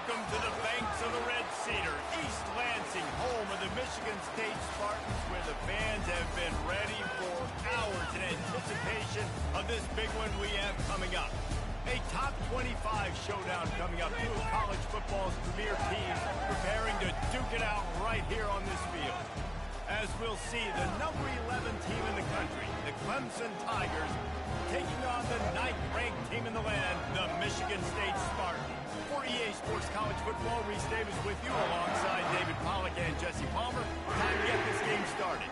Welcome to the banks of the Red Cedar, East Lansing, home of the Michigan State Spartans, where the fans have been ready for hours in anticipation of this big one we have coming up. A top 25 showdown coming up. Two of college football's premier teams preparing to duke it out right here on this field. As we'll see, the number 11 team in the country, the Clemson Tigers, taking on the 9th-ranked team in the land, the Michigan State Spartans. For EA Sports College Football, Reese Davis with you alongside David Pollack and Jesse Palmer. Time to get this game started.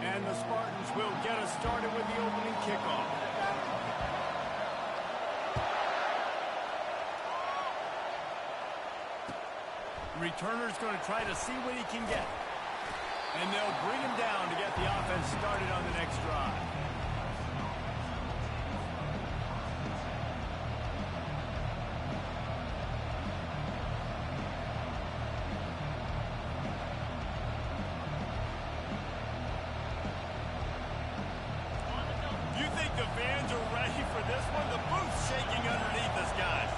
And the Spartans will get us started with the opening kickoff. The returner's going to try to see what he can get. And they'll bring him down to get the offense started on the next drive. The fans are ready for this one. The booth's shaking underneath us, guys.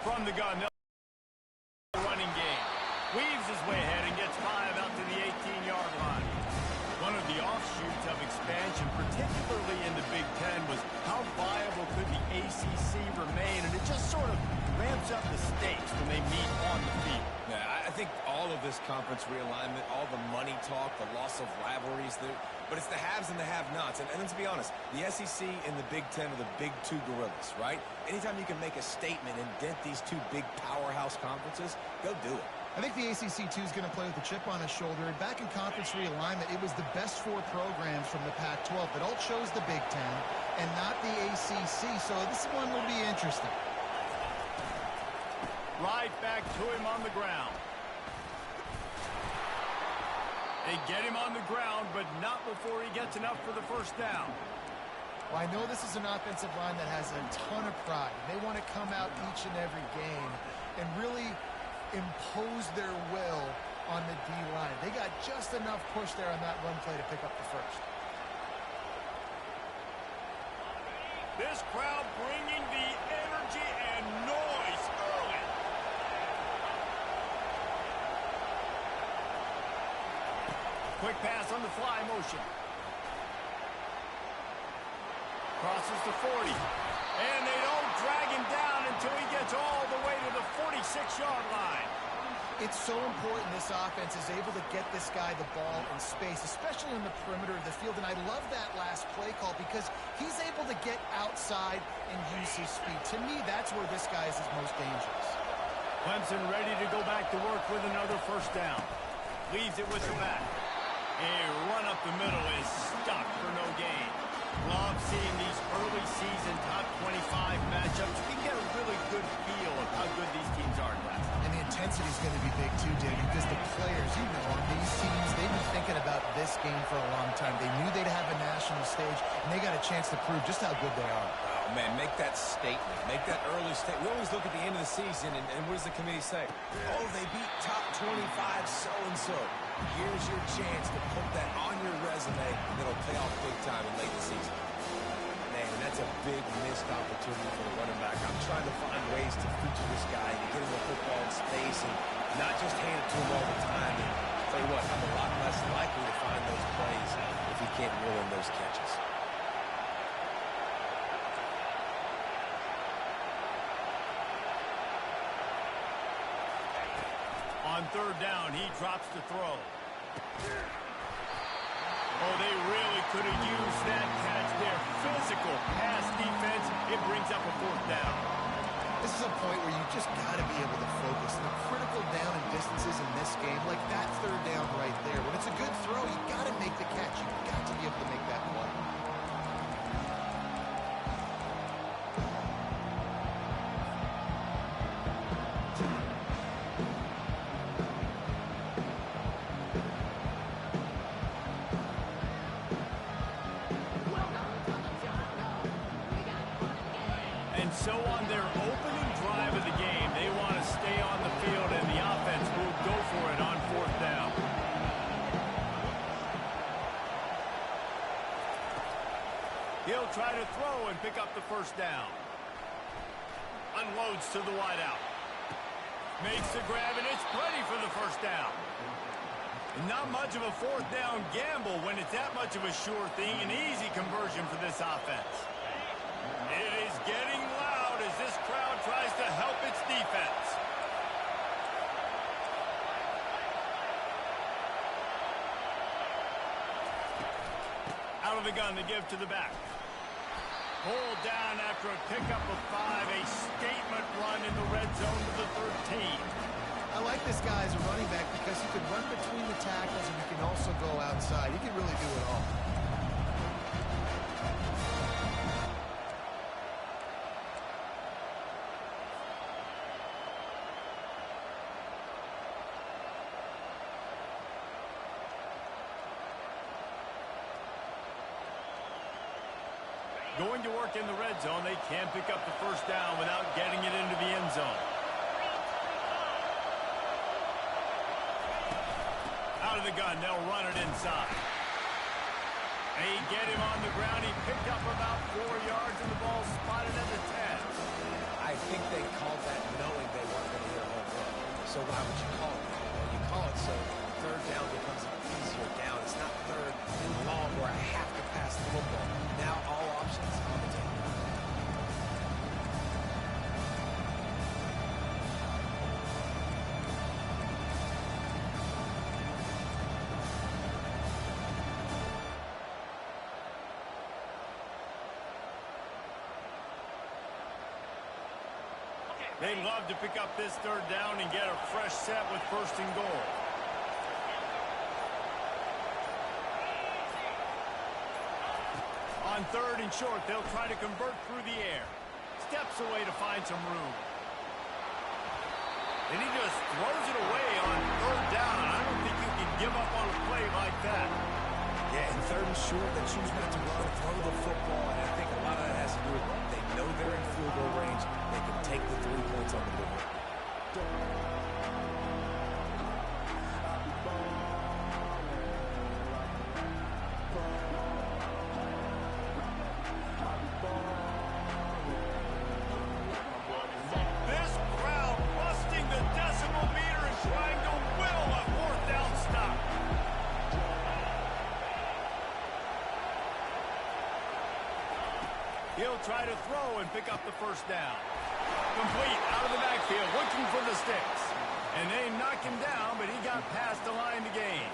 From the gun, the running game. Weaves his way ahead and gets 5 out to the 18-yard line. One of the offshoots of expansion, particularly in the Big Ten, was how viable could the ACC remain, and it just sort of ramps up the stakes when they meet on the field. Yeah, I think all of this conference realignment, all the money talk, the loss of rivalries, but it's the haves and the have-nots. And let's be honest, the SEC and the Big Ten are the big two gorillas, right? Anytime you can make a statement and dent these two big powerhouse conferences, go do it. I think the ACC, too, is going to play with a chip on his shoulder. And back in conference realignment, it was the best 4 programs from the Pac-12 that all chose the Big Ten and not the ACC. So this one will be interesting. Right back to him on the ground. They get him on the ground, but not before he gets enough for the first down. Well, I know this is an offensive line that has a ton of pride. They want to come out each and every game and really impose their will on the D-line. They got just enough push there on that run play to pick up the first. This crowd bringing the energy and noise early. Quick pass on the fly motion. Crosses the 40. And they don't drag him down until he gets all the way to the 46-yard line. It's so important this offense is able to get this guy the ball in space, especially on the perimeter of the field. And I love that last play call because he's able to get outside and use his speed. To me, that's where this guy is his most dangerous. Clemson ready to go back to work with another first down. Leaves it with the back. A run up the middle is stopped for no gain. Love seeing these early season top 25 matchups. You can get a really good feel of how good these teams are, guys. And the intensity is going to be big too, David, because the players, you know, on these teams, they've been thinking about this game for a long time. They knew they'd have a national stage, and they got a chance to prove just how good they are. Oh, man, make that statement. Make that early statement. We always look at the end of the season, and what does the committee say? Oh, they beat top 25 so-and-so. Here's your chance to put that on your resume that'll pay off big time in late season. Man, that's a big missed opportunity for the running back. I'm trying to find ways to feature this guy and get him the football in space and not just hand it to him all the time. And I'll tell you what, I'm a lot less likely to find those plays if he can't reel in those catches. On third down, he drops to throw. Oh, they really could have used that catch there. Physical pass defense. It brings up a 4th down. This is a point where you just got to be able to focus. The critical down and distances in this game, like that 3rd down right there. When it's a good throw, you got to make the catch. You got to be able to make that play. And so on their opening drive of the game, they want to stay on the field, and the offense will go for it on 4th down. He'll try to throw and pick up the 1st down. Unloads to the wideout. Makes the grab, and it's plenty for the 1st down. Not much of a 4th down gamble when it's that much of a sure thing. An easy conversion for this offense. It is getting loud as this crowd tries to help its defense. Out of the gun to give to the back. Pulled down after a pickup of 5. A statement run in the red zone to the 13. I like this guy as a running back because he can run between the tackles and he can also go outside. He can really do it all. Going to work in the red zone, they can't pick up the 1st down without getting it into the end zone. Out of the gun, they'll run it inside. They get him on the ground. He picked up about 4 yards, and the ball spotted at the 10. I think they called that knowing they weren't going to hit a home run. So why would you call it? Well, you call it so 3rd down becomes an easier down. It's not 3rd and long where I have to pass the football. Now all options on the table. They love to pick up this 3rd down and get a fresh set with 1st and goal. On 3rd and short, they'll try to convert through the air. Steps away to find some room. And he just throws it away on 3rd down. I don't think you can give up on a play like that. Yeah, in 3rd and short, they choose not to run, throw the football, and I think a lot of that has to do with they know they're in field goal range. They can take the 3 points on the board. This crowd busting the decimal meter and trying to will a 4th down stop. He'll try to throw and pick up the 1st down. Complete out of the backfield, looking for the sticks. And they knock him down, but he got past the line to gain.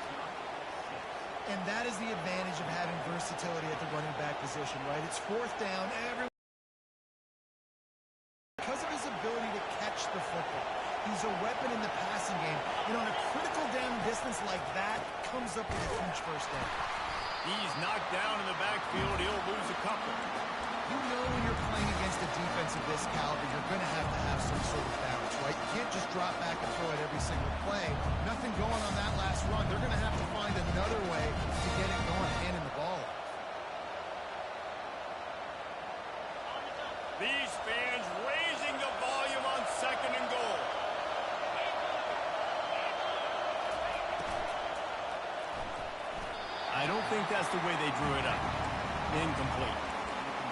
And that is the advantage of having versatility at the running back position, right? It's 4th down. Because of his ability to catch the football, he's a weapon in the passing game. And on a critical down distance like that, comes up with a huge 1st down. He's knocked down in the backfield. He'll lose a couple. You know when you're playing against a defense of this caliber, you're going to have some sort of balance, right? You can't just drop back and throw it every single play. Nothing going on that last run. They're going to have to find another way to get it going, handing the ball off. These fans raising the volume on 2nd and goal. I don't think that's the way they drew it up. Incomplete.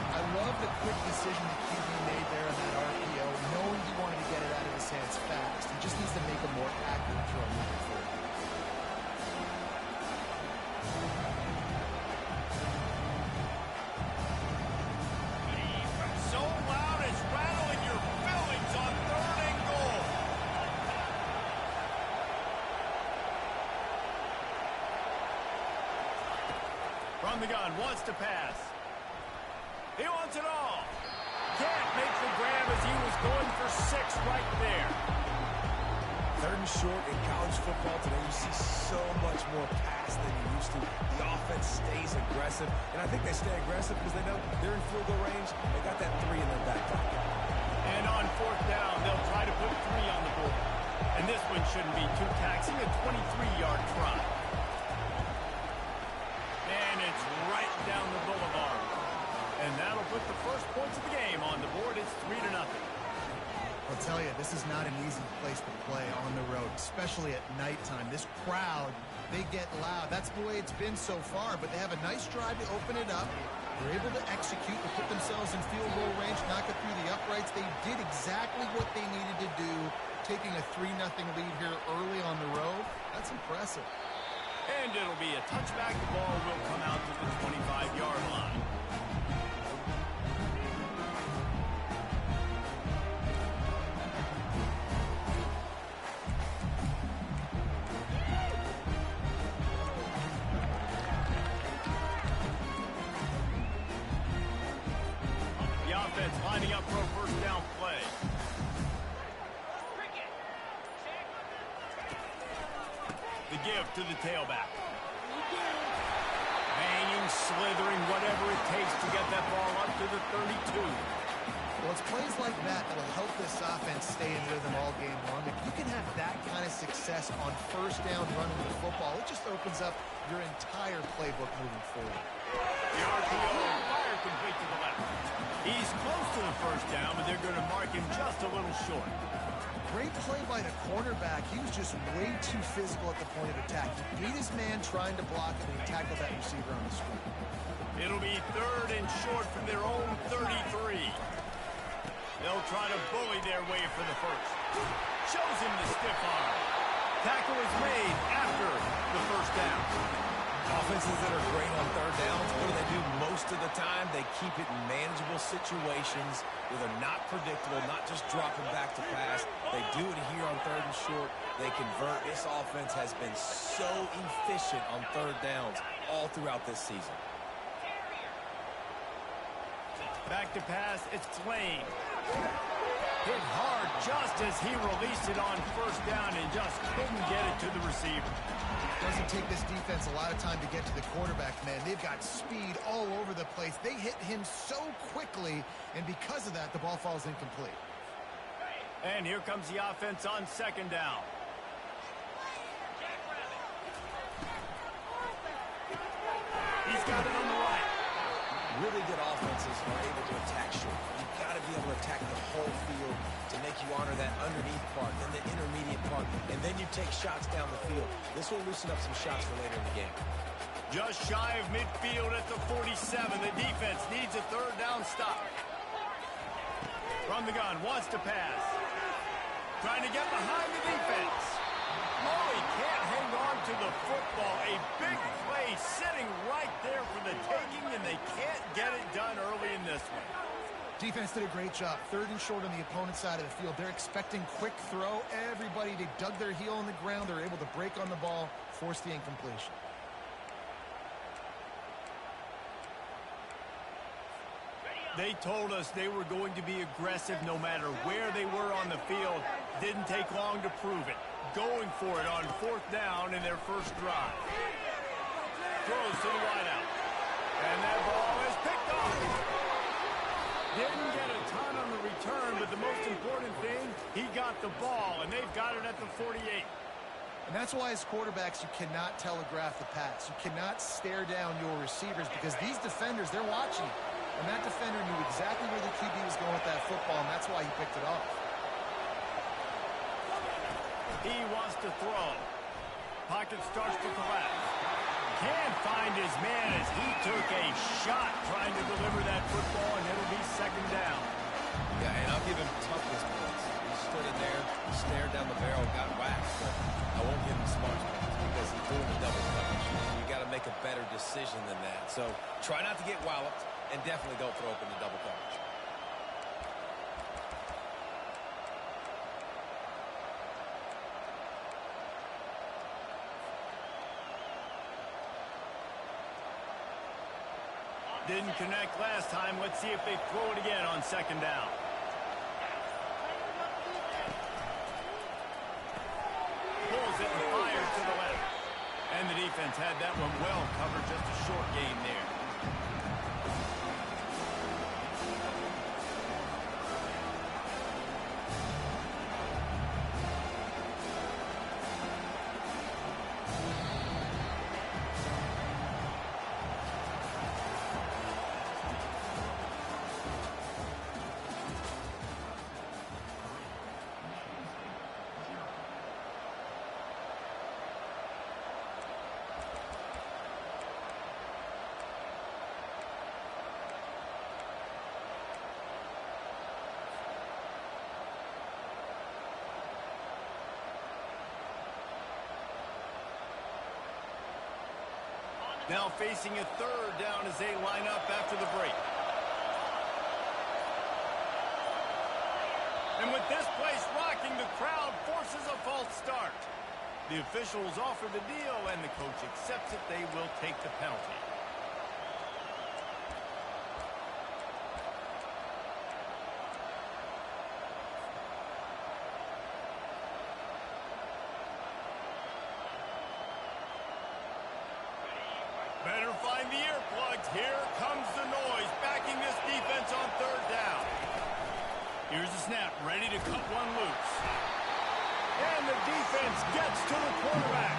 I love the quick decision the QB made there on that RPO, knowing he wanted to get it out of his hands fast. He just needs to make a more accurate throw moving forward. So loud it's rattling your fillings on 3rd and goal. From the gun, wants to pass. He wants it all. Can't make the grab as he was going for 6 right there. 3rd and short in college football today, you see so much more pass than you used to. The offense stays aggressive, and I think they stay aggressive because they know they're in field goal range. They got that 3 in their back pocket. And on 4th down, they'll try to put 3 on the board. And this one shouldn't be too taxing, a 23-yard try. And it's right down the boulevard. And that'll put the first points of the game on the board. It's 3-0. tell you, this is not an easy place to play on the road, especially at nighttime. This crowd, they get loud. That's the way it's been so far, but they have a nice drive to open it up. They're able to execute, to put themselves in field goal range, knock it through the uprights. They did exactly what they needed to do, taking a 3-0 lead here early on the road. That's impressive. And it'll be a touchback. The ball will come out to the 25-yard line. Lining up for a first down play. The give to the tailback. Banging, slithering, whatever it takes to get that ball up to the 32. Well, it's plays like that that'll help this offense stay in rhythm all game long. If you can have that kind of success on first down running the football, it just opens up your entire playbook moving forward. The RPO fire complete to the left. He's close to the first down, but they're going to mark him just a little short. Great play by the cornerback. He was just way too physical at the point of attack. He beat his man trying to block him, and he tackled that receiver on the screen. It'll be 3rd and short from their own 33. They'll try to bully their way for the first. Shows him the stiff arm. Tackle is made after the first down. Offenses that are great on third downs, what do they do most of the time? They keep it in manageable situations where they're not predictable, not just dropping back to pass. They do it here on 3rd and short. They convert. This offense has been so efficient on third downs all throughout this season. Back to pass, it's Lane. Hit hard just as he released it on first down and just couldn't get it to the receiver. Doesn't take this defense a lot of time to get to the quarterback, man. They've got speed all over the place. They hit him so quickly, and because of that, the ball falls incomplete. And here comes the offense on second down. He's got it on the right. Really good offenses are able to attack short. You've got to be able to attack the whole field to make you honor that underneath part, then the intermediate part, and then you take shots down the field. This will loosen up some shots for later in the game. Just shy of midfield at the 47. The defense needs a third down stop. From the gun, wants to pass. Trying to get behind the defense. Oh, he can't hang on to the football. A big play sitting right there for the taking, and they can't get it done early in this one. Defense did a great job. 3rd and short on the opponent's side of the field. They're expecting quick throw. Everybody, they dug their heel on the ground. They're able to break on the ball, force the incompletion. They told us they were going to be aggressive no matter where they were on the field. Didn't take long to prove it. Going for it on 4th down in their first drive. Throws to the wideout. And that ball is picked off. Didn't get a ton on the return, but the most important thing, he got the ball, and they've got it at the 48. And that's why as quarterbacks, you cannot telegraph the pass. You cannot stare down your receivers because these defenders, they're watching you. And that defender knew exactly where the QB was going with that football, and that's why he picked it off. He wants to throw. Pocket starts to collapse. Can't find his man as he took a shot trying to deliver that football, and it'll be second down. Yeah, and I'll give him toughness points. He stood in there, stared down the barrel, got whacked, but I won't give him smart points because he's doing the double coverage. You got to make a better decision than that. So try not to get walloped, and definitely don't throw up in the double coverage. Didn't connect last time. Let's see if they throw it again on second down. Pulls it and fires to the left. And the defense had that one well covered. Just a short gain there. Now facing a third down as they line up after the break. And with this place rocking, the crowd forces a false start. The officials offer the deal, and the coach accepts it. They will take the penalty. Better find the earplugs. Here comes the noise, backing this defense on third down. Here's the snap, ready to cut one loose. And the defense gets to the quarterback.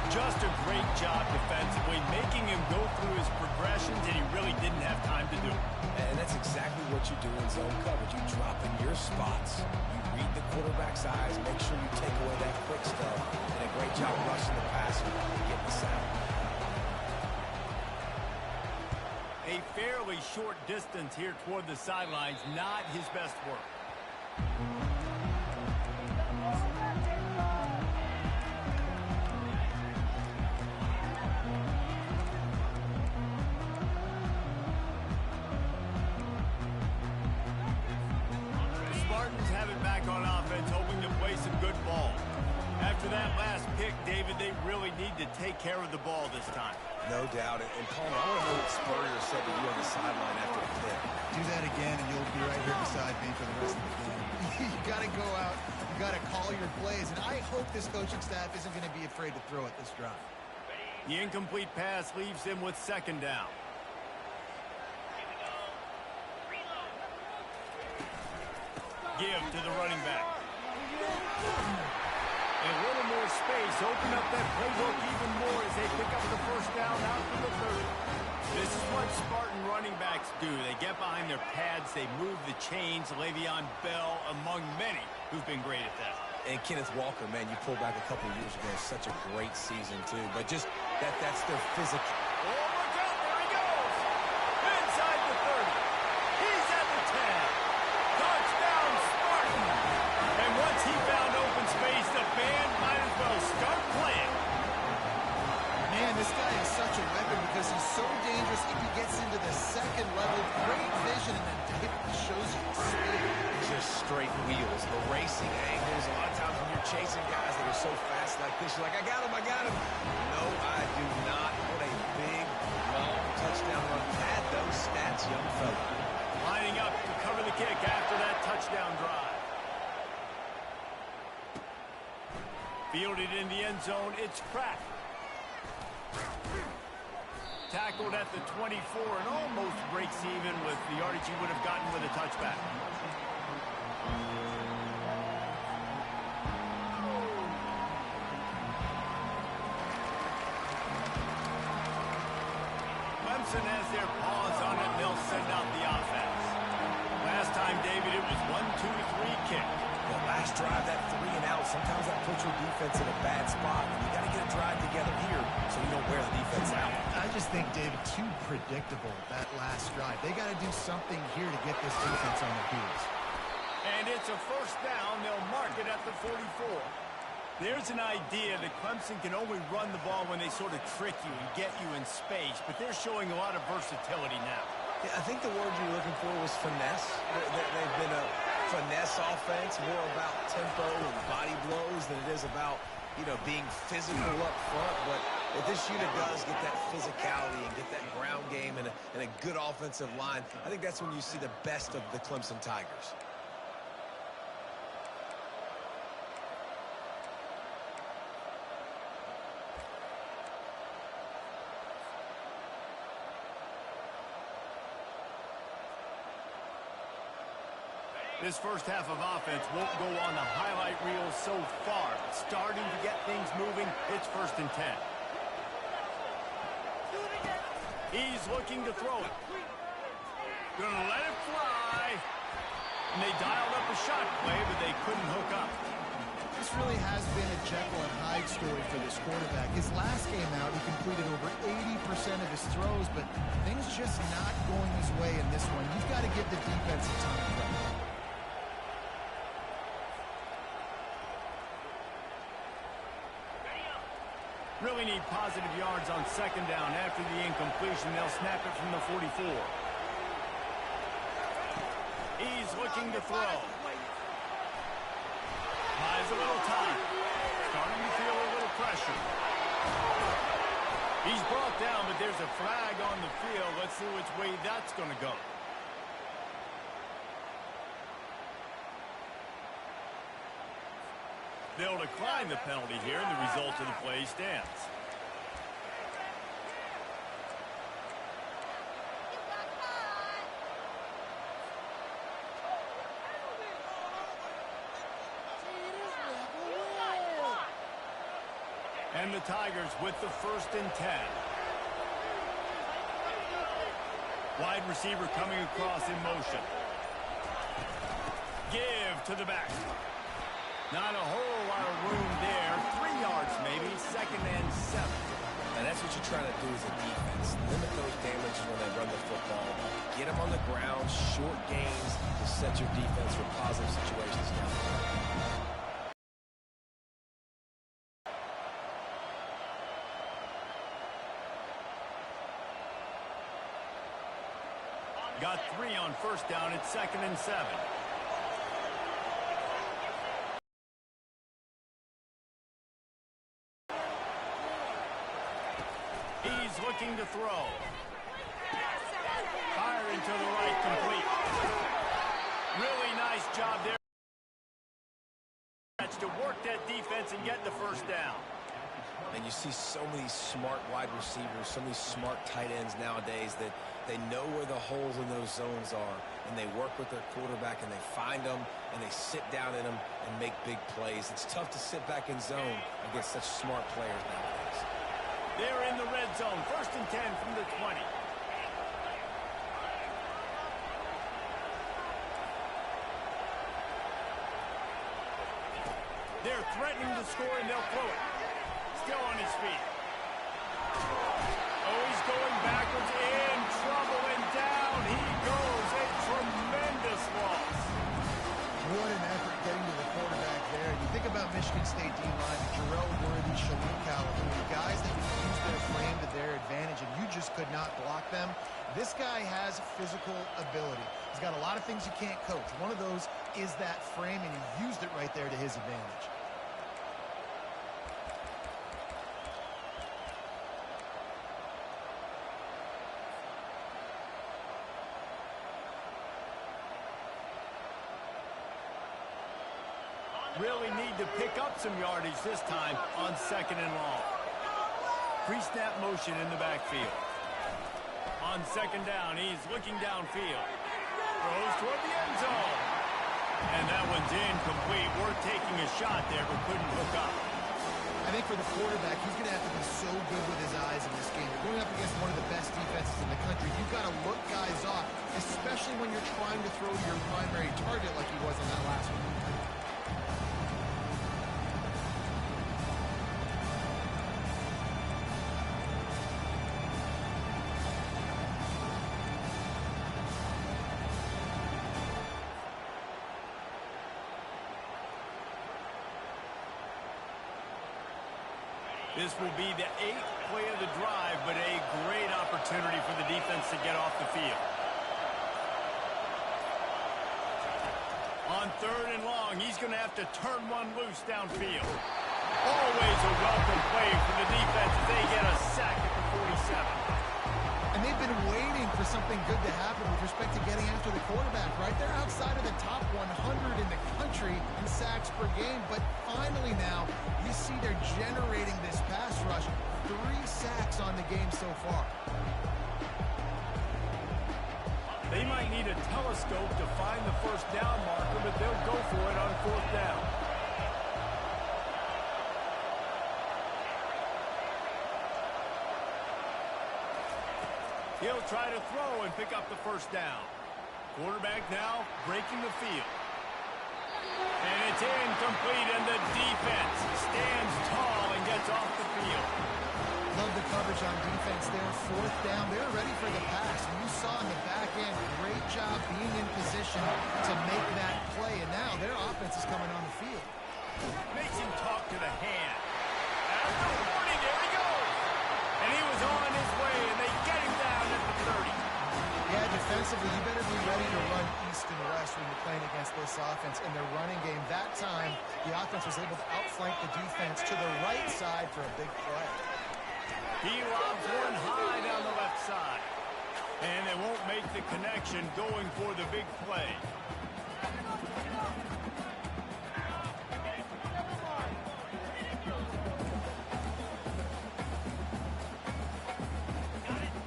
Just a great job defensively, making him go through his progressions, and he really didn't have time to do it. And that's exactly what you do in zone coverage. You drop in your spots. You read the quarterback's eyes, make sure you take away that quick stuff, and a great job rushing the passer and getting the sack. A fairly short distance here toward the sidelines, not his best work. The Spartans have it back on offense, hoping to play some good ball. After that last pick, David, they really need to take care of the ball this time. No doubt. And Palmer, I want to know what Spurrier said to you on the sideline after the pick. Do that again, and you'll be right here beside me for the rest of the game. You got to go out. You got to call your plays, and I hope this coaching staff isn't going to be afraid to throw at this drive. The incomplete pass leaves them with second down. Give to the running back. A little more space, open up that playbook even more as they pick up the first down out to the 30. This is what Spartan running backs do. They get behind their pads, they move the chains. Le'Veon Bell among many who've been great at that. And Kenneth Walker, man, you pulled back a couple years ago. Such a great season, too. But just that's their physical. Oh, look out, there he goes. Inside the 30. He's at the 10. Touchdown, Spartan. And once he found open space, the band might as well start playing. Man, this guy is such a weapon because he's so dangerous if he gets into the second level. Great vision, and then David shows you the speed. Just straight wheels, the racing angles. A lot of times when you're chasing guys that are so fast like this, you're like, I got him. No, I do not. What a big, long touchdown run. Had those stats, young fella. Lining up to cover the kick after that touchdown drive. Fielded in the end zone, it's cracked. Tackled at the 24 and almost breaks even with the yardage he would have gotten with a touchback. Clemson has their paws on it, and they'll send out the offense. Last time, David, it was 1-2-3 kick. The last drive, that 3 and out, sometimes that puts your defense in a bad spot. You got to get a drive together here so you don't wear the defense out. I just think, David, too predictable, that last drive. They got to do something here to get this defense on their heels. And it's a first down. They'll mark it at the 44. There's an idea that Clemson can only run the ball when they sort of trick you and get you in space, but they're showing a lot of versatility now. Yeah, I think the word you were looking for was finesse. They've been a finesse offense, more about tempo and body blows than it is about, being physical up front. But if this unit does get that physicality and get that ground game and a good offensive line, I think that's when you see the best of the Clemson Tigers. This first half of offense won't go on the highlight reel so far. Starting to get things moving, it's 1st and 10. He's looking to throw it. Gonna let it fly. And they dialed up a shot play, but they couldn't hook up. This really has been a Jekyll and Hyde story for this quarterback. His last game out, he completed over 80% of his throws, but things just not going his way in this one. You've got to give the defense a ton of credit. Really need positive yards on second down. After the incompletion, they'll snap it from the 44. He's looking to throw. Buys a little time. Starting to feel a little pressure. He's brought down, but there's a flag on the field. Let's see which way that's going to go. They'll decline the penalty here, and the result of the play stands. And the Tigers with the 1st and 10. Wide receiver coming across in motion. Give to the back. Not a whole lot of room there. 3 yards maybe. 2nd and 7. And that's what you're trying to do as a defense. Limit those damages when they run the football. Get them on the ground. Short gains to set your defense for positive situations down the line. Got 3 on 1st down at 2nd and 7. He's looking to throw. Fire into the right, complete. Really nice job there to work that defense and get the 1st down. And you see so many smart wide receivers, so many smart tight ends nowadays that they know where the holes in those zones are, and they work with their quarterback, and they find them, and they sit down in them and make big plays. It's tough to sit back in zone against such smart players nowadays. They're in the red zone. 1st and 10 from the 20. They're threatening to score, and they'll throw it. Still on his feet. Oh, he's going backwards, in trouble, and down he goes. A tremendous loss. What an effort getting to the quarterback there. You think about Michigan State D-line, Jarrell Worthy, Ncaa, guys that can use their frame to their advantage, and you just could not block them. This guy has physical ability. He's got a lot of things you can't coach. One of those is that frame, and he used it right there to his advantage. Really need to pick up some yardage this time on 2nd and long. Pre-snap motion in the backfield. On 2nd down, he's looking downfield. Throws toward the end zone. And that one's incomplete. We're taking a shot there, but couldn't hook up. I think for the quarterback, he's going to have to be so good with his eyes in this game. You're going up against one of the best defenses in the country. You've got to look guys off, especially when you're trying to throw to your primary target like he was on that last one. This will be the 8th play of the drive, but a great opportunity for the defense to get off the field. On 3rd and long, he's going to have to turn one loose downfield. Always a welcome play for the defense as they get a sack at the 47. And they've been waiting for something good to happen with respect to getting after the quarterback, right? They're outside of the top 100 in the country in sacks per game, but finally now you see they're generating this pass rush. 3 sacks on the game so far. They might need a telescope to find the 1st down marker, but they'll go for it on 4th down. He'll try to throw and pick up the 1st down. Quarterback now breaking the field. And it's incomplete, and the defense stands tall and gets off the field. Love the coverage on defense there. 4th down. They're ready for the pass. And you saw in the back end, great job being in position to make that play. And now their offense is coming on the field. Makes him talk to the hand. After warning, there he he was on his way, and they get him down at the 30. Yeah, defensively, you better be ready to run east and west when you're playing against this offense in their running game. That time, the offense was able to outflank the defense to the right side for a big play. He lobs one high down the left side. And they won't make the connection going for the big play.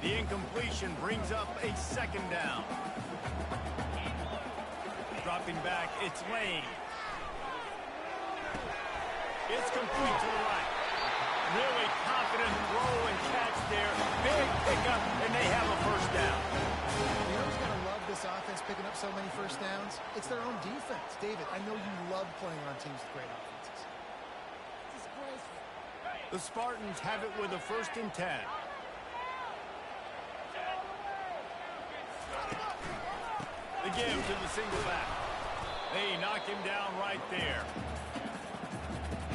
The incompletion brings up a second down. Dropping back, it's Lane. It's complete to the right. Really confident throw and catch there. Big pickup, and they have a first down. You know who's going to love this offense picking up so many first downs? It's their own defense. David, I know you love playing on teams with great offenses. The Spartans have it with a 1st and 10. The give to the single back. They knock him down right there.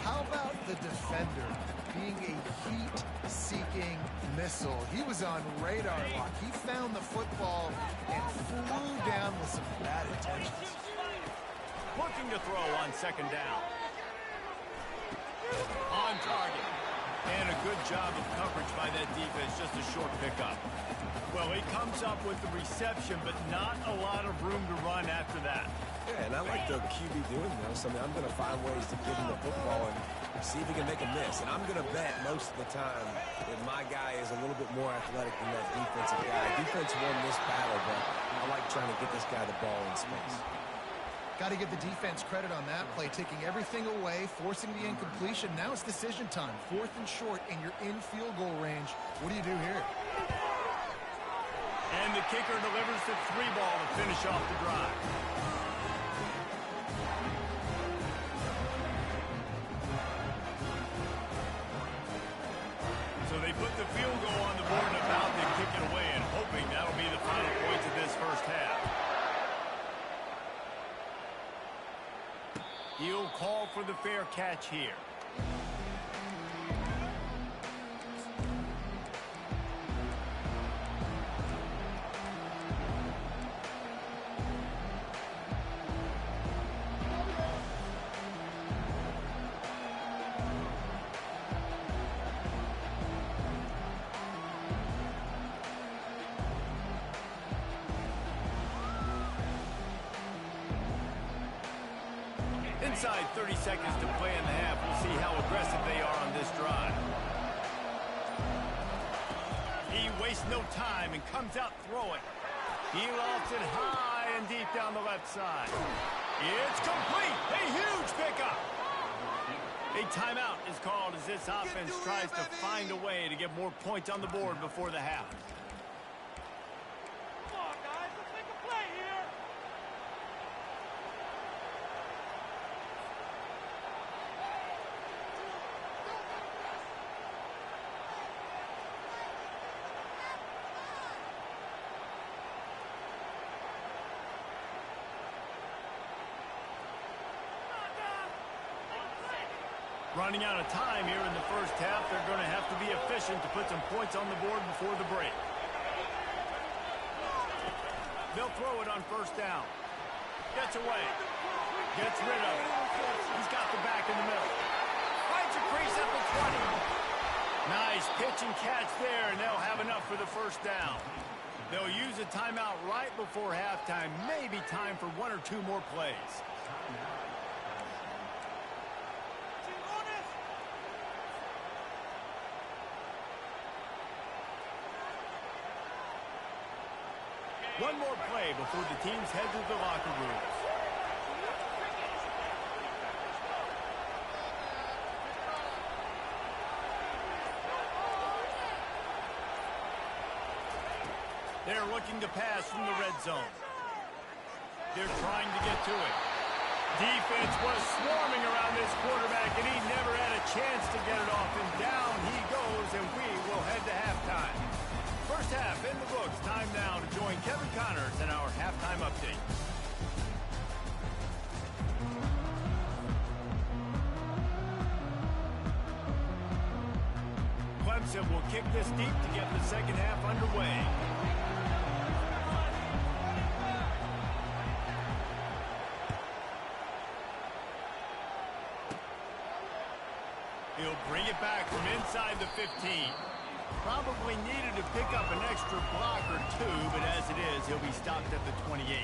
How about the defender being a heat-seeking missile? He was on radar lock. He found the football and flew down with some bad intentions. Looking to throw on 2nd down. On target. And a good job of coverage by that defense, just a short pickup. Well, he comes up with the reception, but not a lot of room to run after that. Yeah, and I like the QB doing this. I mean, I'm going to find ways to give him the football and see if he can make a miss. And I'm going to bet most of the time that my guy is a little bit more athletic than that defensive guy. Defense won this battle, but I like trying to get this guy the ball in space. Got to give the defense credit on that play, taking everything away, forcing the incompletion. Now it's decision time. 4th and short, and you're in field goal range. What do you do here? And the kicker delivers the 3 ball to finish off the drive. So they put the field goal on the board and about to kick it away, and hoping that'll be the final points of this first half. He'll call for the fair catch here. Inside 30 seconds to play in the half. We'll see how aggressive they are on this drive. He wastes no time and comes out throwing. He lofts it high and deep down the left side. It's complete. A huge pickup. A timeout is called as this offense tries to find a way to get more points on the board before the half. Come on, guys. Let's make a play here. Running out of time here in the first half. They're going to have to be efficient to put some points on the board before the break. They'll throw it on 1st down. Gets away. Gets rid of it. He's got the back in the middle. Finds a crease at the 20. Nice pitch and catch there, and they'll have enough for the 1st down. They'll use a timeout right before halftime. Maybe time for 1 or 2 more plays. One more play before the teams head to the locker rooms. They're looking to pass from the red zone. They're trying to get to it. Defense was swarming around this quarterback, and he never had a chance to get it off. And down he goes, and we will head to halftime. First half in the books. Time now to join Kevin Connors in our halftime update. Clemson will kick this deep to get the second half underway. He'll bring it back from inside the 15. Probably needed to pick up an extra block or two, but as it is, he'll be stopped at the 28.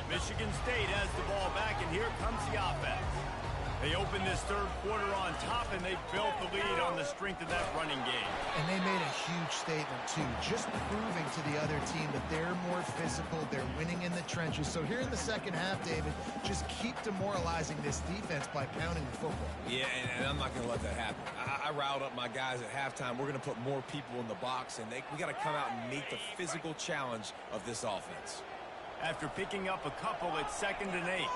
Michigan State has the ball back, and here comes the offense. They opened this third quarter on top, and they built the lead on the strength of that running game. And they made a huge statement, too, just proving to the other team that they're more physical, they're winning in the trenches. So here in the second half, David, just keep demoralizing this defense by pounding the football. Yeah, and I'm not going to let that happen. I riled up my guys at halftime. We're going to put more people in the box, and we got to come out and meet the physical challenge of this offense. After picking up a couple, it's 2nd and 8.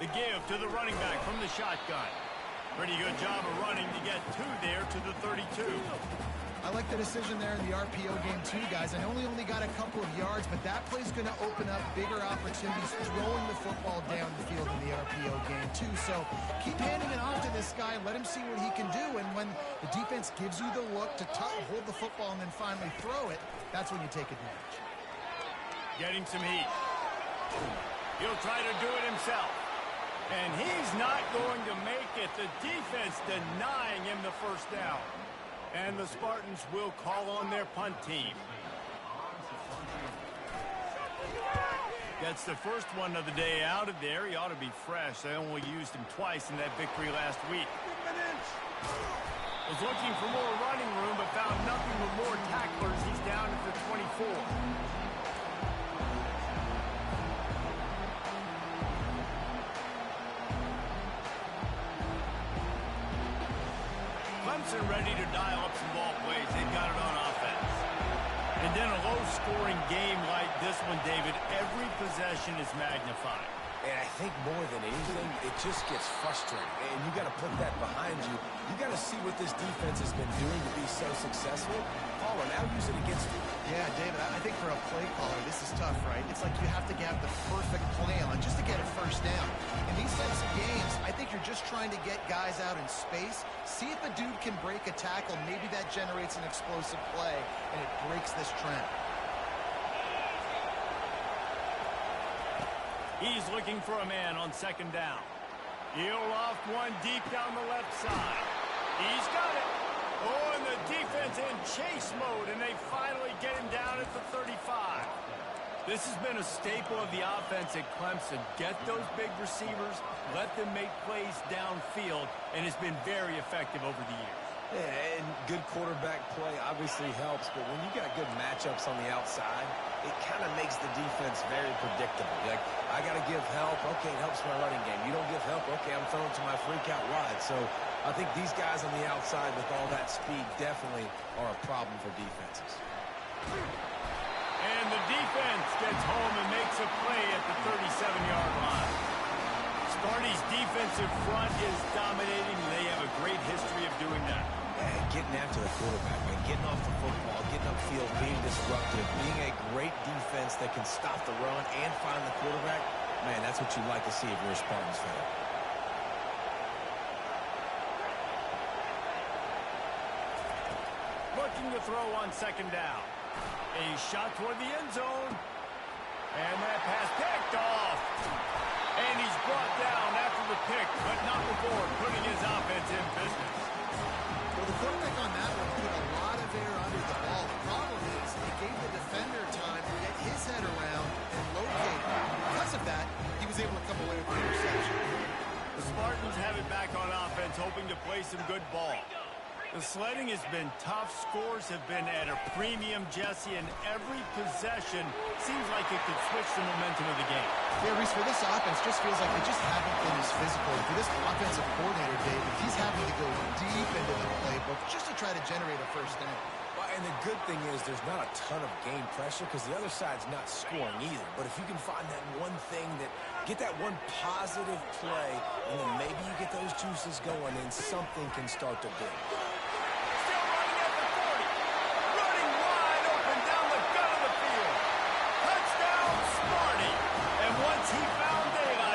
The give to the running back from the shotgun. Pretty good job of running to get 2 there to the 32. I like the decision there in the RPO game too, guys. I know he only got a couple of yards, but that play's going to open up bigger opportunities throwing the football down the field in the RPO game too. So keep handing it off to this guy and let him see what he can do. And when the defense gives you the look to hold the football and then finally throw it, that's when you take advantage. Getting some heat. He'll try to do it himself. And he's not going to make it. The defense denying him the first down. And the Spartans will call on their punt team. Gets the first one of the day out of there. He ought to be fresh. They only used him twice in that victory last week. Was looking for more running room, but found nothing with more tacklers. He's down at the 24. Clemson ready to dial up some ball plays. They've got it on offense. And then a low-scoring game like this one, David, every possession is magnified. And I think more than anything, it just gets frustrating. And you got to put that behind you. You got to see what this defense has been doing to be so successful. Caller, now use it against you. Yeah, David, I think for a play caller, this is tough, right? It's like you have to have the perfect play on just to get a first down. In these types of games, I think you're just trying to get guys out in space, see if a dude can break a tackle. Maybe that generates an explosive play, and it breaks this trend. He's looking for a man on 2nd down. He'll loft one deep down the left side. He's got it. Oh, and the defense in chase mode, and they finally get him down at the 35. This has been a staple of the offense at Clemson. Get those big receivers, let them make plays downfield, and it's been very effective over the years. Yeah, and good quarterback play obviously helps, but when you got good matchups on the outside, it kind of makes the defense very predictable. Like, I got to give help. Okay, it helps my running game. You don't give help. Okay, I'm throwing to my freak out wide. So I think these guys on the outside with all that speed definitely are a problem for defenses. And the defense gets home and makes a play at the 37-yard line. Sparty's defensive front is dominating. They have a great history of doing that. And getting after the quarterback, man, getting off the football, getting upfield, being disruptive, being a great defense that can stop the run and find the quarterback, man, that's what you like to see if you're a Spartans fan. Looking to throw on 2nd down. A shot toward the end zone. And that pass picked off. And he's brought down after the pick, but not before putting his offense in business. Well, the quarterback on that one put a lot of air under the ball. The problem is it gave the defender time to get his head around and locate him. Because of that, he was able to come away with the interception. The Spartans have it back on offense, hoping to play some good ball. The sledding has been tough. Scores have been at a premium, Jesse, and every possession seems like it could switch the momentum of the game. Yeah, Reese, for this offense, just feels like they just haven't been as physical. For this offensive coordinator, David, he's having to go deep into the playbook just to try to generate a first down. Well, and the good thing is there's not a ton of game pressure because the other side's not scoring either. But if you can find that one thing that get that one positive play, and then maybe you get those juices going, and something can start to build. Still running at the 40. Running wide open down the gut of the field. Touchdown, Sparty. And once he found daylight,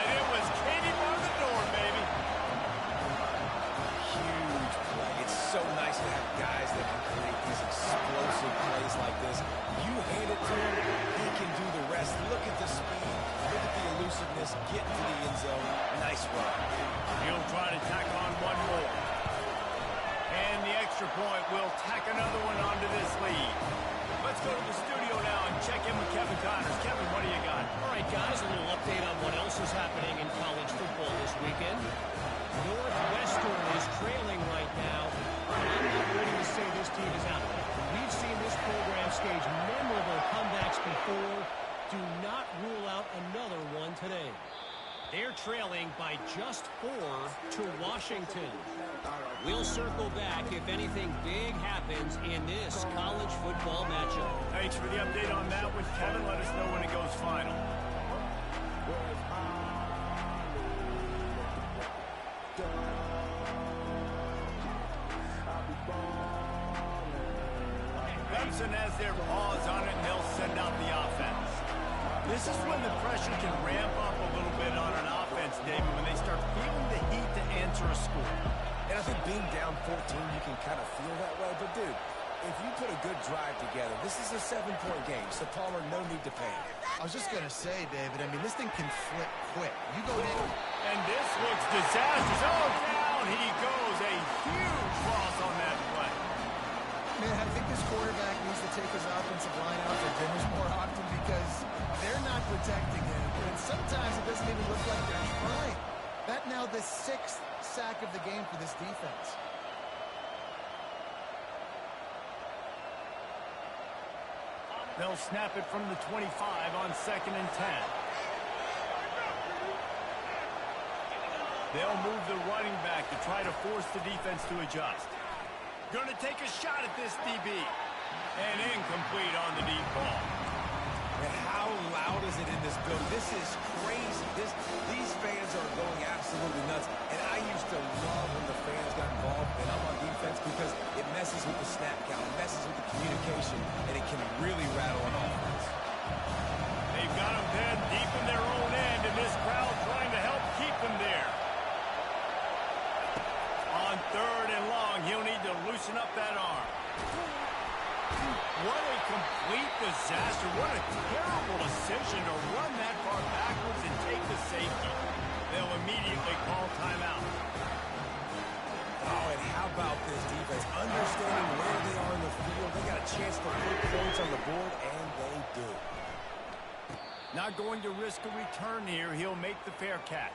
go to the studio now and check in with Kevin Connors. Kevin, what do you got? All right, guys, a little update on what else is happening in college football this weekend. Northwestern is trailing right now, and I'm not ready to say this team is out. We've seen this program stage memorable comebacks before. Do not rule out another one today. They're trailing by just 4 to Washington. We'll circle back if anything big happens in this college football matchup. Thanks for the update on that one, Kevin. Let us know when it goes final. Clemson has their paws on it, and they'll send out the offense. This is when the pressure can ramp up a little bit on an offense, David, when they start feeling the heat to answer a score. And I think being down 14, you can kind of feel that way. But, dude, if you put a good drive together, this is a 7-point game. So, Palmer, no need to panic. I was just going to say, David, I mean, this thing can flip quick. You go in. And this looks disastrous. Oh, down he goes. A huge loss on that play. Man, I think this quarterback needs to take his offensive line out for dinners more often because they're not protecting him. And sometimes it doesn't even look like they're trying. That now the 6th sack of the game for this defense. They'll snap it from the 25 on 2nd and 10. They'll move the running back to try to force the defense to adjust. Going to take a shot at this DB. And incomplete on the deep ball. And how loud is it in this building? This is crazy. These fans are going absolutely nuts. And I used to love when the fans got involved and I'm on defense because it messes with the snap count, it messes with the communication, and it can really rattle an offense. They've got them dead deep in their own end, and this crowd trying to help keep them there. On 3rd and long, he'll need to loosen up that arm. What a complete disaster. What a terrible decision to run that far backwards and take the safety. They'll immediately call timeout. Oh, and how about this defense? Understanding where they are in the field. They got a chance to put points on the board, and they do. Not going to risk a return here. He'll make the fair catch.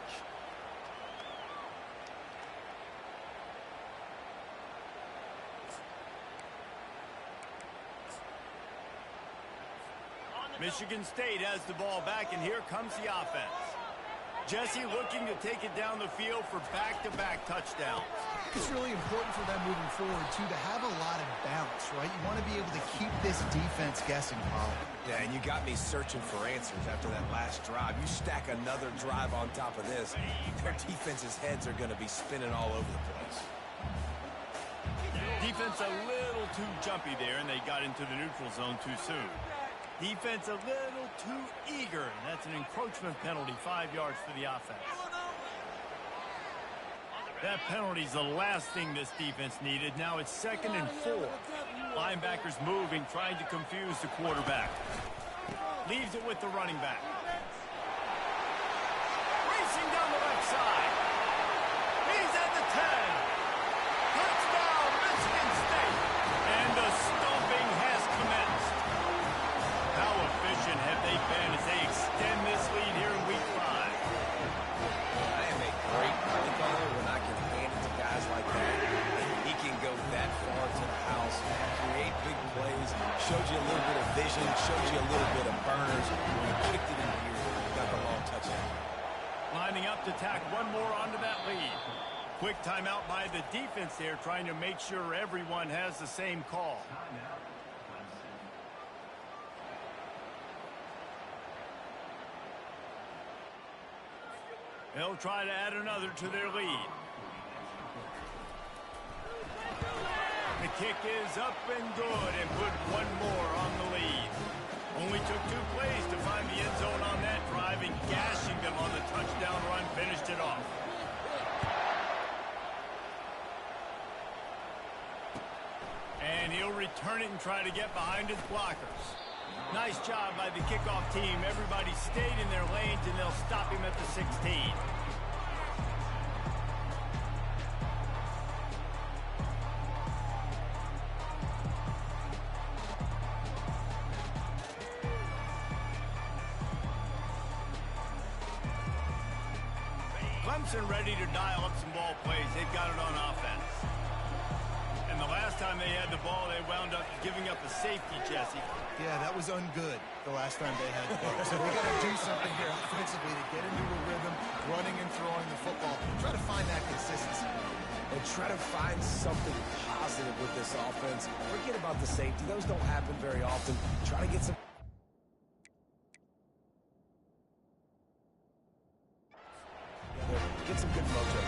Michigan State has the ball back, and here comes the offense. Jesse looking to take it down the field for back-to-back touchdowns. It's really important for them moving forward, too, to have a lot of balance, right? You want to be able to keep this defense guessing, Paul. Yeah, and you got me searching for answers after that last drive. You stack another drive on top of this, their defense's heads are going to be spinning all over the place. Defense a little too jumpy there, and they got into the neutral zone too soon. Defense a little too eager, and that's an encroachment penalty, 5 yards for the offense. That penalty's the last thing this defense needed. Now it's 2nd and 4. Linebackers moving, trying to confuse the quarterback. Leaves it with the running back. Racing down the left side. He's at the 10. Touchdown, Michigan State. And the stomping has commenced. How efficient have they been as they extend this lead here in Week 5? I am a great play caller when I can hand it to guys like that. He can go that far to the house, create big plays, showed you a little bit of vision, showed you a little bit of burners. When he kicked it in here, got the long touchdown. Lining up to tack one more onto that lead. Quick timeout by the defense there, trying to make sure everyone has the same call. They'll try to add another to their lead. The kick is up and good and put one more on the lead. Only took 2 plays to find the end zone on that drive, and gashing them on the touchdown run finished it off. And he'll return it and try to get behind his blockers. Nice job by the kickoff team. Everybody stayed in their lanes, and they'll stop him at the 16. Clemson ready to dial up some ball plays. They've got it on offense. And the last time they had the ball, they wound up giving up a safety, Jesse. Yeah, that was ungood the last time they had the ball. So they got to do something here offensively to get into a rhythm, running and throwing the football. Try to find that consistency. And try to find something positive with this offense. Forget about the safety. Those don't happen very often. Try to get some... Get some good mojo.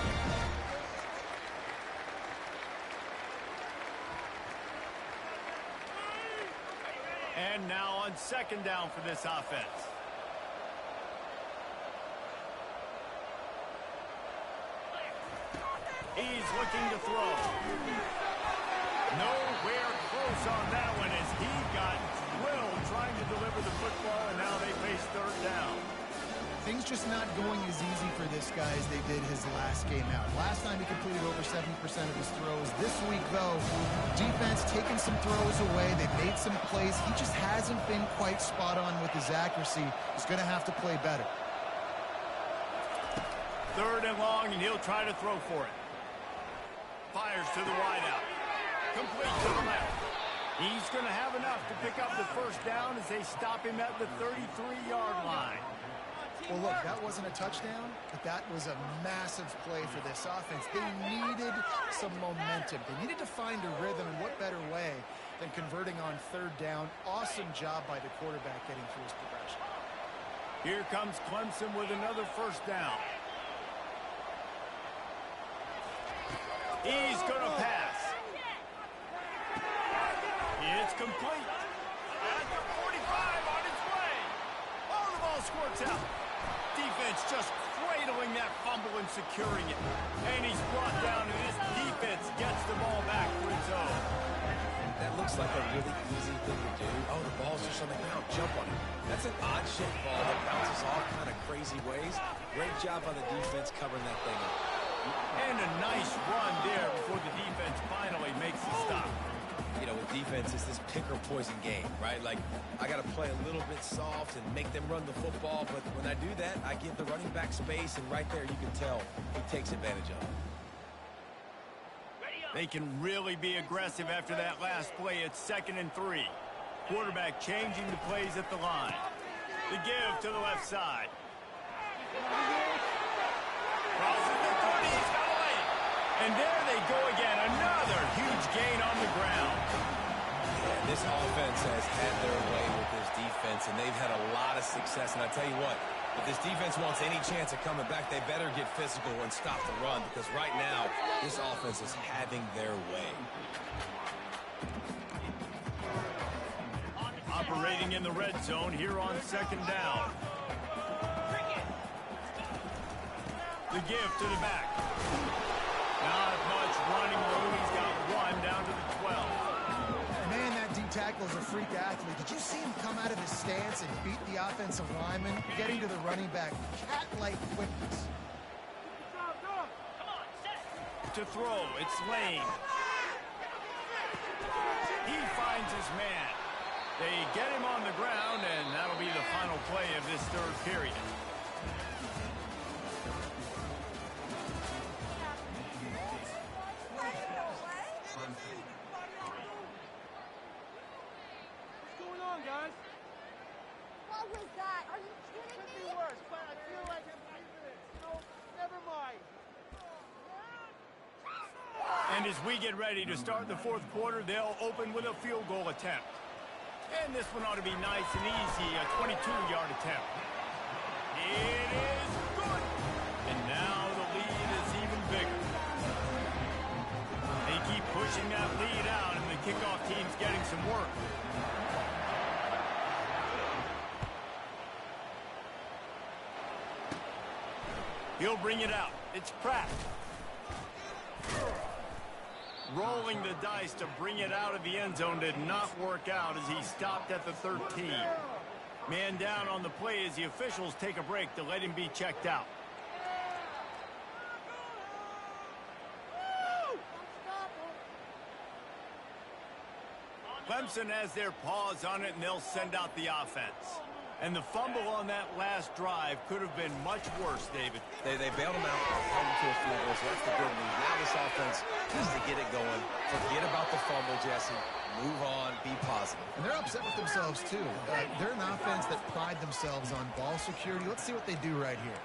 And now on second down for this offense. He's looking to throw. Nowhere close on that one as he got drilled trying to deliver the football, and now they face third down. Things just not going as easy for this guy as they did his last game out. Last time he completed over 70% of his throws. This week, though, defense taking some throws away. They made some plays. He just hasn't been quite spot on with his accuracy. He's going to have to play better. Third and long, and he'll try to throw for it. Fires to the wideout. Complete to the left. He's going to have enough to pick up the first down as they stop him at the 33-yard line. Well, look, that wasn't a touchdown, but that was a massive play for this offense. They needed some momentum. They needed to find a rhythm, and what better way than converting on third down. Awesome job by the quarterback getting through his progression. Here comes Clemson with another first down. He's going to pass. It's complete. At the 45 on its way. Oh, the ball squirts out. Defense just cradling that fumble and securing it. And he's brought down, and this defense gets the ball back for its own. That looks like a really easy thing to do. Oh, the ball's just on the ground. Jump on it. That's an odd-shaped ball that bounces all kind of crazy ways. Great job by the defense covering that thing up. And a nice run there before the defense finally makes the stop. You know, with defense, it's this pick or poison game, right? Like, I got to play a little bit soft and make them run the football, but when I do that, I give the running back space, and right there you can tell he takes advantage of it. They can really be aggressive after that last play. It's 2nd and 3. Quarterback changing the plays at the line. The give to the left side. Crosses the 30, he's got a lane. And there they go again. Another huge gain on the ground. Yeah, this offense has had their way with this defense, and they've had a lot of success. And I tell you what, if this defense wants any chance of coming back, they better get physical and stop the run, because right now, this offense is having their way. Operating in the red zone here on 2nd down. The give to the back. Not much running room. He's got one down to the 12. Man, that D tackle is a freak athlete. Did you see him come out of his stance and beat the offensive lineman, getting to the running back? Cat-like quickness. To throw, it's Lane. He finds his man. They get him on the ground, and that'll be the final play of this third period. And as we get ready to start the fourth quarter, they'll open with a field goal attempt. And this one ought to be nice and easy, a 22-yard attempt. It is good. And now the lead is even bigger. They keep pushing that lead out, and the kickoff team's getting some work. He'll bring it out. It's Pratt. Rolling the dice to bring it out of the end zone did not work out as he stopped at the 13. Man down on the play as the officials take a break to let him be checked out. Clemson has their paws on it, and they'll send out the offense. And the fumble on that last drive could have been much worse, David. They bailed him out, home to a field goal, so that's the good news. Now this offense needs to get it going. Forget about the fumble, Jesse. Move on, be positive. And they're upset with themselves, too. They're an offense that pride themselves on ball security. Let's see what they do right here.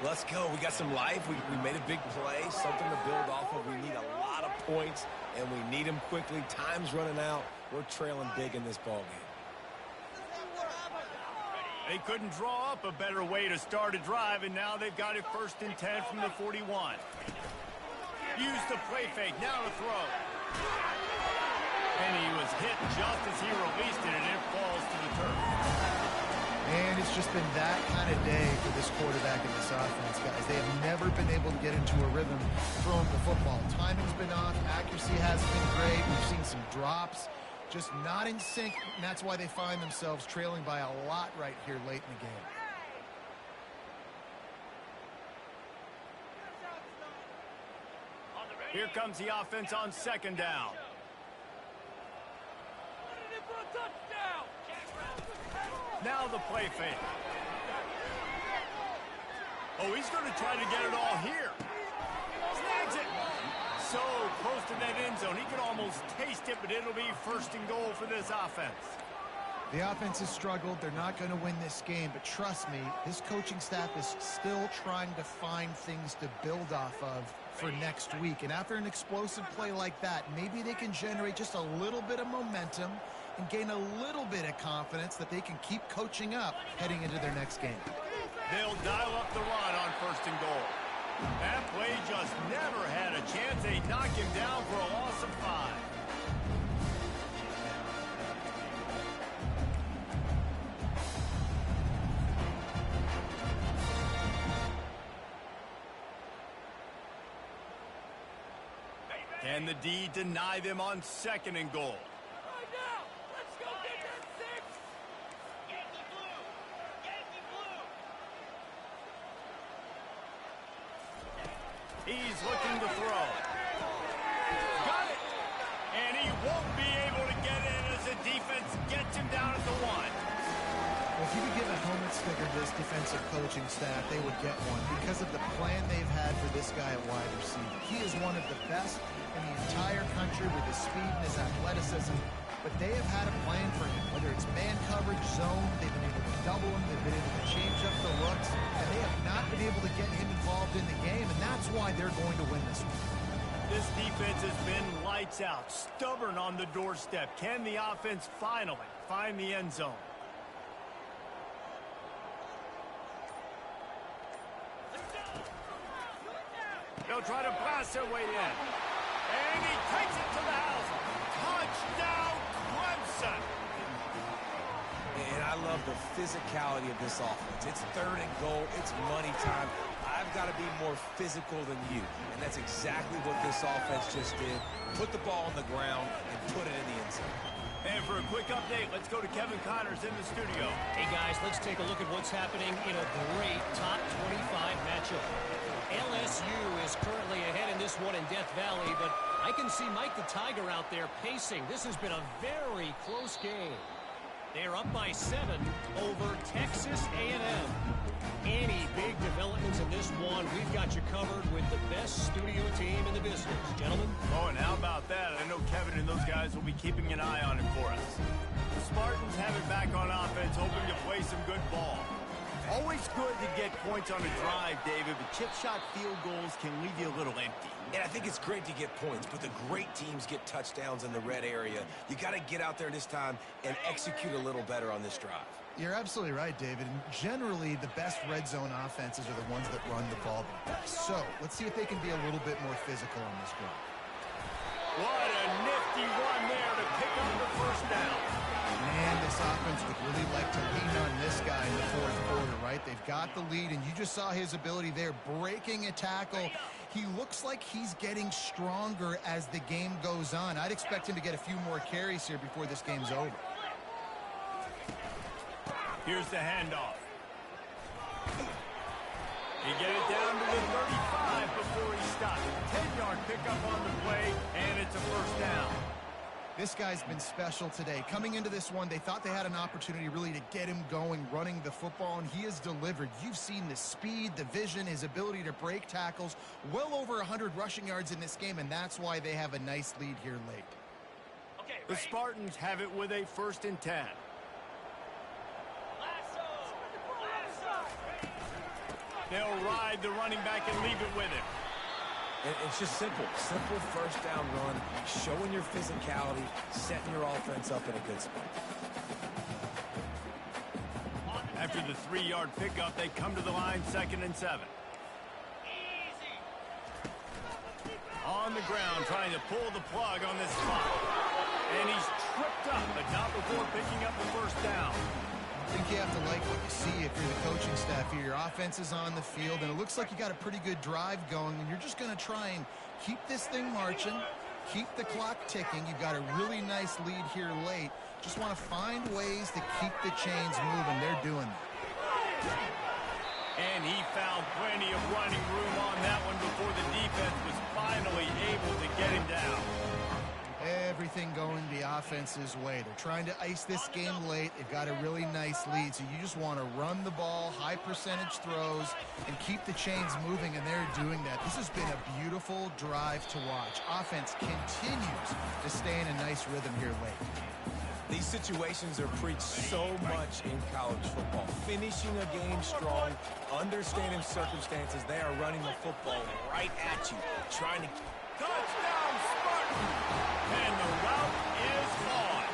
Let's go. We got some life. We made a big play, something to build off of. We need a lot of points, and we need them quickly. Time's running out. We're trailing big in this ballgame. They couldn't draw up a better way to start a drive, and now they've got it 1st and 10 from the 41. Use the play fake, now to throw. And he was hit just as he released it, and it falls to the turf. And it's just been that kind of day for this quarterback and this offense, guys. They have never been able to get into a rhythm throwing the football. Timing's been off, accuracy hasn't been great. We've seen some drops. Just not in sync, and that's why they find themselves trailing by a lot right here late in the game. Here comes the offense on 2nd down. Now the play fake. Oh, he's going to try to get it all here. Snags it. So close to that end zone. He could almost taste it, but it'll be 1st and goal for this offense. The offense has struggled. They're not going to win this game, but trust me, this coaching staff is still trying to find things to build off of for next week. And after an explosive play like that, maybe they can generate just a little bit of momentum and gain a little bit of confidence that they can keep coaching up heading into their next game. They'll dial up the run on 1st and goal. That play just never had a chance. They knock him down for a loss of 5. Can the D deny them on 2nd and goal? Right now, let's go get that 6. Yankee blue. Yankee blue. He's looking to throw. Got it. And he won't be able to get in as the defense gets him down at the 1. Well, if you could give a helmet sticker to this defensive coaching staff, they would get one because of the plan they've had for this guy at wide receiver. He is one of the best in the entire country with his speed and his athleticism, but they have had a plan for him, whether it's man coverage, zone, they've been able to double him, they've been able to change up the looks, and they have not been able to get him involved in the game, and that's why they're going to win this one. This defense has been lights out, stubborn on the doorstep. Can the offense finally find the end zone? They'll try to blast their way in. And he takes it to the house. Touchdown, Clemson. And I love the physicality of this offense. It's 3rd and goal. It's money time. I've got to be more physical than you. And that's exactly what this offense just did. Put the ball on the ground and put it in the end zone. And for a quick update, let's go to Kevin Connors in the studio. Hey, guys, let's take a look at what's happening in a great top 25 matchup. LSU is currently ahead in this one in Death Valley, but I can see Mike the Tiger out there pacing. This has been a very close game. They're up by 7 over Texas A&M. Any big developments in this one, we've got you covered with the best studio team in the business. Gentlemen? Oh, and how about that? I know Kevin and those guys will be keeping an eye on him for us. The Spartans have it back on offense, hoping to play some good ball. Always good to get points on a drive, David, but chip shot field goals can leave you a little empty. And I think it's great to get points, but the great teams get touchdowns in the red area. You got to get out there this time and execute a little better on this drive. You're absolutely right, David. And generally, the best red zone offenses are the ones that run the ball the best. So let's see if they can be a little bit more physical on this drive. What a nifty run there to pick up the 1st down. Man, this offense would really like to lean on this guy in the 4th quarter, right? They've got the lead, and you just saw his ability there, breaking a tackle. He looks like he's getting stronger as the game goes on. I'd expect him to get a few more carries here before this game's over. Here's the handoff. He get it down to the 35 before he stops. 10-yard pickup on the play, and it's a 1st down. This guy's been special today. Coming into this one, they thought they had an opportunity really to get him going, running the football, and he has delivered. You've seen the speed, the vision, his ability to break tackles, well over 100 rushing yards in this game, and that's why they have a nice lead here late. Okay, the Spartans have it with a 1st and 10. They'll ride the running back and leave it with him. It's just simple. Simple first down run, showing your physicality, setting your offense up in a good spot. After the 3-yard pickup, they come to the line 2nd and 7. On the ground, trying to pull the plug on this spot. And he's tripped up, but not before picking up the 1st down. I think you have to like what you see if you're the coaching staff here. Your offense is on the field, and it looks like you got a pretty good drive going, and you're just going to try and keep this thing marching, keep the clock ticking. You've got a really nice lead here late. Just want to find ways to keep the chains moving. They're doing that. And he found plenty of running room on that one before the defense was finally able to get him down. Everything going the offense's way. They're trying to ice this game late. They've got a really nice lead, so you just want to run the ball, high percentage throws, and keep the chains moving, and they're doing that. This has been a beautiful drive to watch. Offense continues to stay in a nice rhythm here late. These situations are preached so much in college football. Finishing a game strong, understanding circumstances. They are running the football right at you, trying to... Touchdown, Spartans! And the route is on.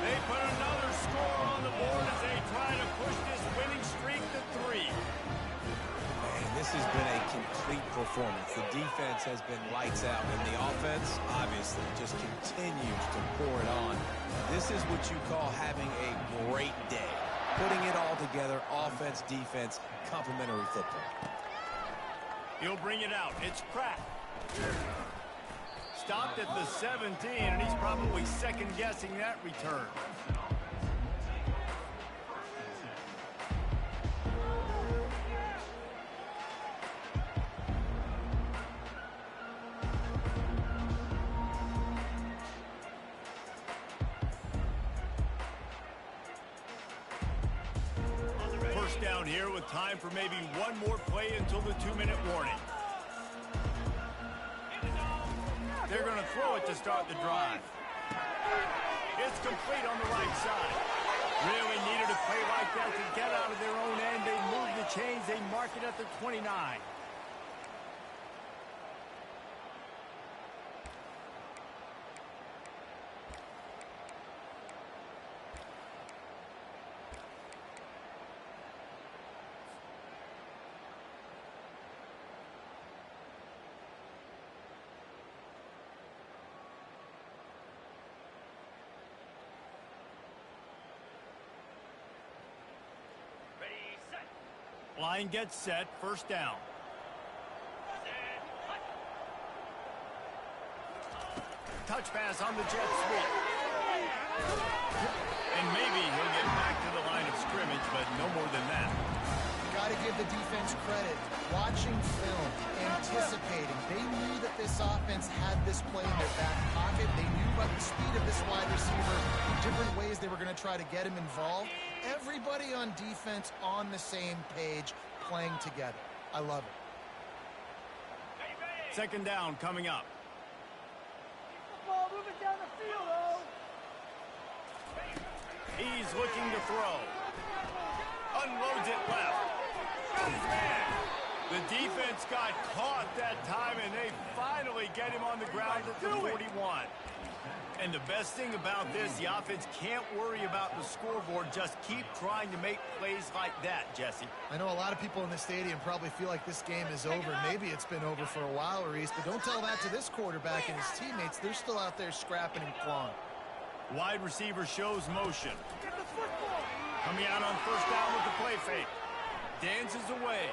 They put another score on the board as they try to push this winning streak to 3. Man, this has been a complete performance. The defense has been lights out, and the offense, obviously, just continues to pour it on. This is what you call having a great day. Putting it all together, offense, defense, complementary football. He'll bring it out. It's cracked. Stopped at the 17, and he's probably second-guessing that return. First down here with time for maybe one more play until the 2-minute warning. They're going to throw it to start the drive. It's complete on the right side. Really needed a play like that to get out of their own end. They move the chains. They mark it at the 29. Line gets set, 1st down. Touch pass on the jet sweep. And maybe he'll get back to the line of scrimmage, but no more than that. Got to give the defense credit. Watching film, anticipating. They knew that this offense had this play in their back pocket. They knew about the speed of this wide receiver, different ways they were going to try to get him involved. Everybody on defense on the same page, playing together. I love it. 2nd down coming up. Ball moving down the field, oh. He's looking to throw. Unloads it left. The defense got caught that time, and they finally get him on the ground at the 41. And the best thing about this, the offense can't worry about the scoreboard. Just keep trying to make plays like that, Jesse. I know a lot of people in the stadium probably feel like this game is over. Maybe it's been over for a while, Reese, but don't tell that to this quarterback and his teammates. They're still out there scrapping and clawing. Wide receiver shows motion. Coming out on 1st down with the play fake. Dances away.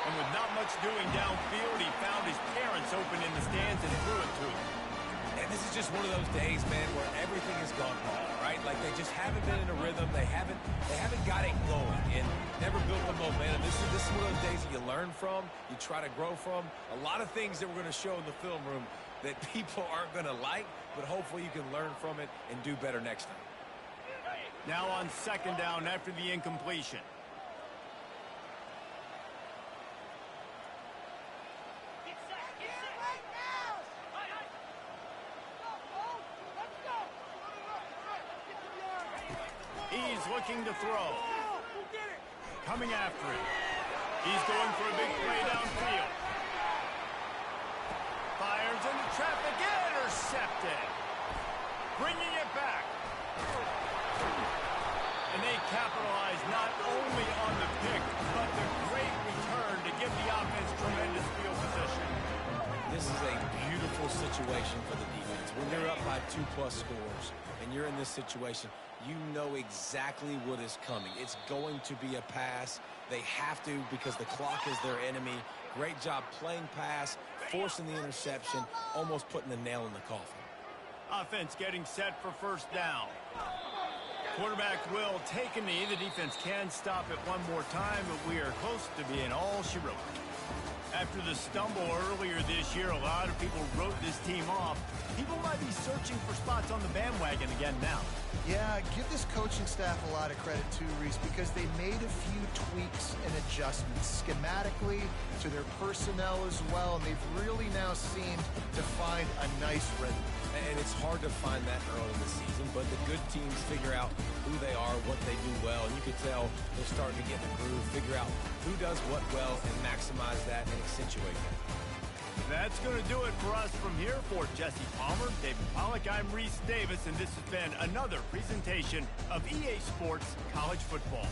And with not much doing downfield, he found his parents open in the stands and threw it to him. And this is just one of those days, man, where everything has gone wrong, right? Like they just haven't been in a rhythm. They haven't got it going and never built the momentum. This is one of those days that you learn from, you try to grow from. A lot of things that we're going to show in the film room that people aren't going to like, but hopefully you can learn from it and do better next time. Now on second down after the incompletion. He's looking to throw. Coming after him. He's going for a big play downfield. Fires into traffic. Intercepted. Bringing it back. And they capitalize not only on the pick, but the great return to give the offense tremendous field position. This is a beautiful situation for the defense. When you're up by 2+ scores and you're in this situation, you know exactly what is coming. It's going to be a pass. They have to because the clock is their enemy. Great job playing pass, forcing the interception, almost putting the nail in the coffin. Offense getting set for first down. Quarterback will take a knee. The defense can stop it one more time, but we are close to being all she wrote. After the stumble earlier this year, a lot of people wrote this team off. People might be searching for spots on the bandwagon again now. Yeah, give this coaching staff a lot of credit too, Reese, because they made a few tweaks and adjustments schematically to their personnel as well, and they've really now seemed to find a nice rhythm. And it's hard to find that early in the season, but the good teams figure out who they are, what they do well, and you can tell they're starting to get in the groove, figure out who does what well, and maximize that and accentuate that. That's going to do it for us from here. For Jesse Palmer, David Pollack, I'm Reese Davis, and this has been another presentation of EA Sports College Football.